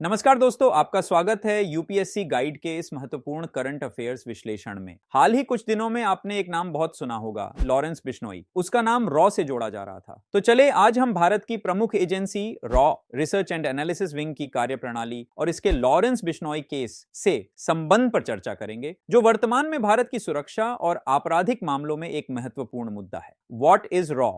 नमस्कार दोस्तों, आपका स्वागत है यूपीएससी गाइड के इस महत्वपूर्ण करंट अफेयर्स विश्लेषण में। हाल ही कुछ दिनों में आपने एक नाम बहुत सुना होगा, लॉरेंस बिश्नोई। उसका नाम रॉ से जोड़ा जा रहा था। तो चले आज हम भारत की प्रमुख agency raw research and analysis wing की कार्यप्रणाली और इसके लॉरेंस बिश्नोई केस से संबंध पर चर्चा करेंगे, जो वर्तमान में भारत की सुरक्षा और आपराधिक मामलों में एक महत्वपूर्ण मुद्दा है। What is raw?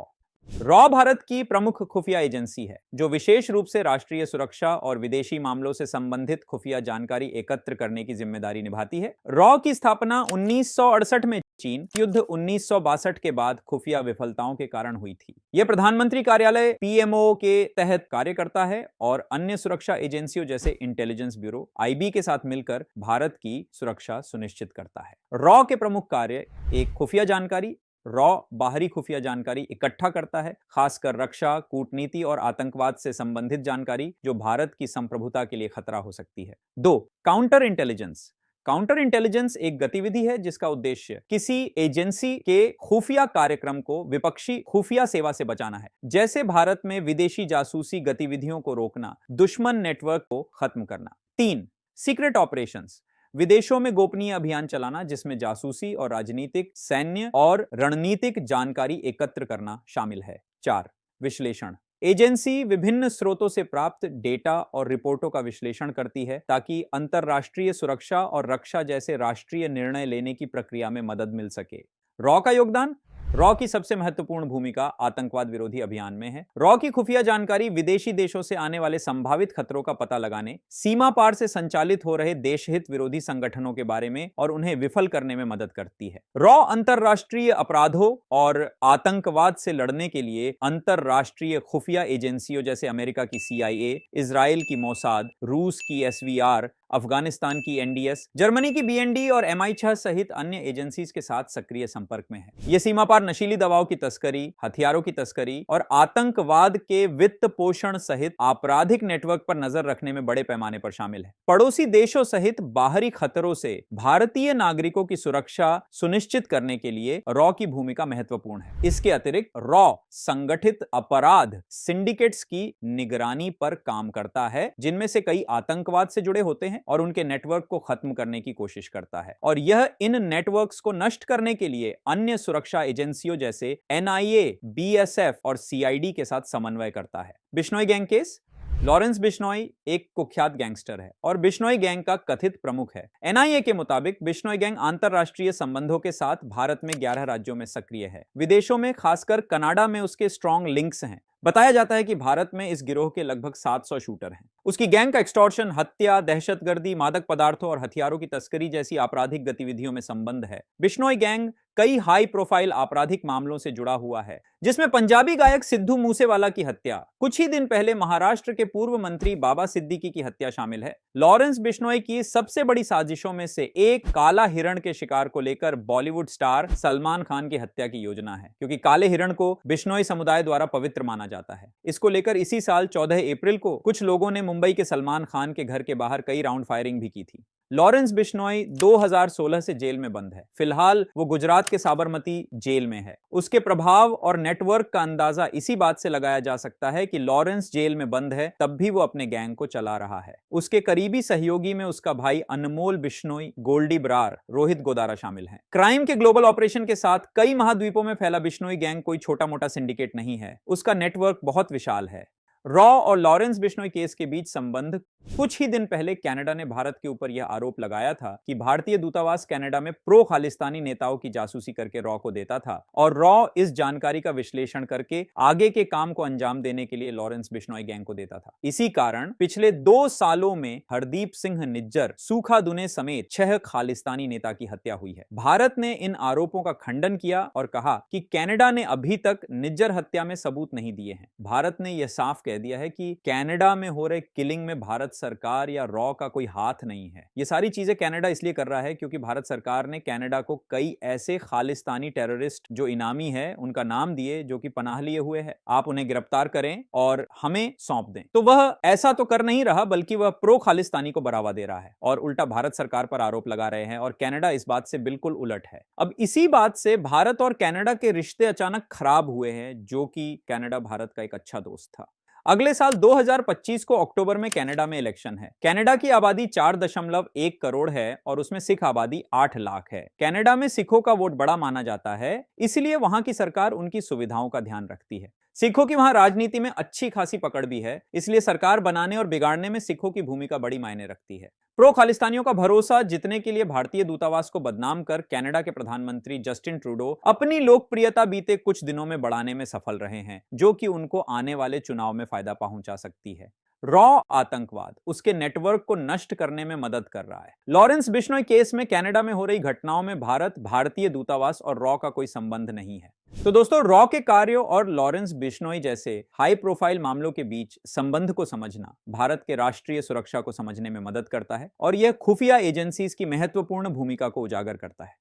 Raw Bharat की प्रमुख खुफिया एजेंसी है, जो विशेष रूप से राष्ट्रीय सुरक्षा और विदेशी मामलों से संबंधित खुफिया जानकारी एकत्र करने की जिम्मेदारी निभाती है। रॉ की स्थापना 1968 में चीन युद्ध 1962 के बाद खुफिया विफलताओं के कारण हुई थी। यह प्रधानमंत्री कार्यालय पीएमओ के तहत कार्य करता है और अन्य सुरक्षा एजेंसियों जैसे इंटेलिजेंस ब्यूरो आईबी के साथ मिलकर भारत की सुरक्षा सुनिश्चित करता है। रॉ के प्रमुख कार्य एक खुफिया जानकारी, रॉ बाहरी खुफिया जानकारी इकट्ठा करता है, खासकर रक्षा, कूटनीति और आतंकवाद से संबंधित जानकारी जो भारत की संप्रभुता के लिए खतरा हो सकती है। 2. Counter intelligence. काउंटर इंटेलिजेंस एक गतिविधि है जिसका उद्देश्य किसी एजेंसी के खुफिया कार्यक्रम को विपक्षी खुफिया सेवा से बचाना है, जैसे भारत में विदेशी जासूसी गतिविधियों को रोकना, दुश्मन नेटवर्क को खत्म करना। 3. Secret operations. विदेशों में गोपनीय अभियान चलाना, जिसमें जासूसी और राजनीतिक, सैन्य और रणनीतिक जानकारी एकत्र करना शामिल है। 4. विश्लेषण। एजेंसी विभिन्न स्रोतों से प्राप्त डेटा और रिपोर्टों का विश्लेषण करती है ताकि अंतरराष्ट्रीय सुरक्षा और रक्षा जैसे राष्ट्रीय निर्णय लेने की प्रक्रिया में मदद मिल सके। रॉ का योगदान। रॉ की सबसे महत्वपूर्ण भूमिका आतंकवाद विरोधी अभियान में है। रॉ की खुफिया जानकारी विदेशी देशों से आने वाले संभावित खतरों का पता लगाने, सीमा पार से संचालित हो रहे देशहित विरोधी संगठनों के बारे में और उन्हें विफल करने में मदद करती है। रॉ अंतरराष्ट्रीय अपराधों और आतंकवाद से लड़ने के लिए अंतरराष्ट्रीय खुफिया एजेंसियों जैसे अमेरिका की सीआईए, इजराइल की मोसाद, रूस की एसवीआर, अफगानिस्तान की एनडीएस, जर्मनी की बीएनडी और MI6 सहित अन्य एजेंसीज के साथ सक्रिय संपर्क में है। यह सीमा पार नशीली दवाओं की तस्करी, हथियारों की तस्करी और आतंकवाद के वित्त पोषण सहित आपराधिक नेटवर्क पर नजर रखने में बड़े पैमाने पर शामिल है। पड़ोसी देशों सहित बाहरी खतरों से भारतीय नागरिकों की सुरक्षा सुनिश्चित करने के लिए रॉ की भूमिका महत्वपूर्ण है। इसके अतिरिक्त रॉ संगठित अपराध सिंडिकेट्स की निगरानी पर काम करता है, जिनमें से कई आतंकवाद से जुड़े होते हैं और उनके नेटवर्क को खत्म करने की कोशिश करता है, और यह इन नेटवर्क्स को नष्ट करने के लिए अन्य सुरक्षा एजेंसियों जैसे एनआईए, बीएसएफ और सीआईडी के साथ समन्वय करता है। Bishnoi gang case. Lawrence Bishnoi एक कुख्यात गैंगस्टर है और बिश्नोई गैंग का कथित प्रमुख है। एनआईए के मुताबिक बिश्नोई गैंग अंतरराष्ट्रीय संबंधों के साथ भारत में 11 राज्यों में सक्रिय है। विदेशों में, खासकर कनाडा में उसके स्ट्रॉन्ग लिंक्स हैं। बताया जाता है कि भारत में इस गिरोह के लगभग 700 शूटर हैं। उसकी गैंग का एक्सटॉर्शन, हत्या, दहशतगर्दी, मादक पदार्थों और हथियारों की तस्करी जैसी आपराधिक गतिविधियों में संबंध है। बिश्नोई गैंग कई हाई प्रोफाइल आपराधिक मामलों से जुड़ा हुआ है, जिसमें पंजाबी गायक सिद्धू मूसेवाला की हत्या, कुछ ही दिन पहले महाराष्ट्र के पूर्व मंत्री बाबा सिद्दीकी की हत्या शामिल है। लॉरेंस बिश्नोई की सबसे बड़ी साजिशों में से एक काला हिरण के शिकार को लेकर बॉलीवुड स्टार सलमान खान की हत्या की योजना है, क्योंकि काले हिरण को बिश्नोई समुदाय द्वारा पवित्र माना जाता है। इसको लेकर इसी साल 14 अप्रैल को कुछ लोगों ने मुंबई के सलमान खान के घर के बाहर कई राउंड फायरिंग भी की थी। लॉरेंस बिश्नोई 2016 से जेल में बंद है। फिलहाल वो गुजरात के साबरमती जेल में है। उसके प्रभाव और नेटवर्क का अंदाजा इसी बात से लगाया जा सकता है कि लॉरेंस जेल में बंद है, तब भी वो अपने गैंग को चला रहा है। उसके करीबी सहयोगी में उसका भाई अनमोल बिश्नोई, गोल्डी बरार, रोहित गोदारा शामिल हैं। क्राइम के ग्लोबल ऑपरेशन के साथ कई महाद्वीपों में फैला बिश्नोई गैंग कोई छोटा मोटा सिंडिकेट नहीं है। उसका नेटवर्क बहुत विशाल है। रॉ और लॉरेंस बिश्नोई केस के बीच संबंध। कुछ ही दिन पहले कनाडा ने भारत के ऊपर यह आरोप लगाया था कि भारतीय दूतावास कनाडा में प्रो खालिस्तानी नेताओं की जासूसी करके रॉ को देता था, और रॉ इस जानकारी का विश्लेषण करके आगे के काम को अंजाम देने के लिए लॉरेंस बिश्नोई गैंग को देता था। इसी कारण पिछले 2 सालों में हरदीप सिंह निज्जर, सूखा दुने समेत 6 खालिस्तानी नेता की हत्या हुई है। भारत ने इन आरोपों का खंडन किया और कहा कि कनाडा ने अभी तक निज्जर हत्या में सबूत नहीं दिए हैं। भारत ने यह साफ कह दिया है कि कनाडा में हो रहे किलिंग में भारत सरकार या रॉ का कोई हाथ नहीं है। ये सारी चीजें कनाडा इसलिए कर रहा है क्योंकि भारत सरकार ने कनाडा को कई ऐसे खालिस्तानी टेररिस्ट जो इनामी है उनका नाम दिए, जो कि पनाह लिए हुए हैं। आप उन्हें गिरफ्तार करें और हमें सौंप दें। तो वह ऐसा तो कर नहीं रहा, बल्कि वह प्रो खालिस्तानी को बढ़ावा दे रहा है और उल्टा भारत सरकार पर आरोप लगा रहे हैं, और कनाडा इस बात से बिल्कुल उलट है। अब इसी बात से भारत और कनाडा के रिश्ते अचानक खराब हुए हैं, जो कि कनाडा भारत का एक अच्छा दोस्त था। अगले साल 2025 को अक्टूबर में कनाडा में इलेक्शन है। कनाडा की आबादी 4.1 करोड़ है और उसमें सिख आबादी 8 लाख है। कनाडा में सिखों का वोट बड़ा माना जाता है, इसलिए वहां की सरकार उनकी सुविधाओं का ध्यान रखती है। सिखों की वहां राजनीति में अच्छी खासी पकड़ भी है, इसलिए सरकार बनाने और बिगाड़ने में सिखों की भूमिका बड़ी मायने रखती है। प्रो खालिस्तानियों का भरोसा जीतने के लिए भारतीय दूतावास को बदनाम कर कनाडा के प्रधानमंत्री जस्टिन ट्रूडो अपनी लोकप्रियता बीते कुछ दिनों में बढ़ाने में सफल रहे हैं, जो कि उनको आने वाले चुनाव में फायदा पहुंचा सकती है। रॉ आतंकवाद उसके नेटवर्क को नष्ट करने में मदद कर रहा है। लॉरेंस बिश्नोई केस में कनाडा में हो रही घटनाओं में भारतीय दूतावास और रॉ का कोई संबंध नहीं है। तो दोस्तों, रॉ के कार्यों और लॉरेंस बिश्नोई जैसे हाई प्रोफाइल मामलों के बीच संबंध को समझना भारत के राष्ट्रीय सुरक्षा को समझने में मदद करता है और यह खुफिया एजेंसीज की महत्वपूर्ण भूमिका को उजागर करता है।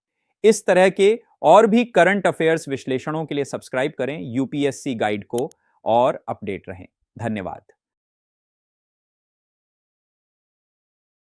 इस तरह के और भी करंट अफेयर्स विश्लेषणों के लिए सब्सक्राइब करें यूपीएससी गाइड को और अपडेट रहें। धन्यवाद।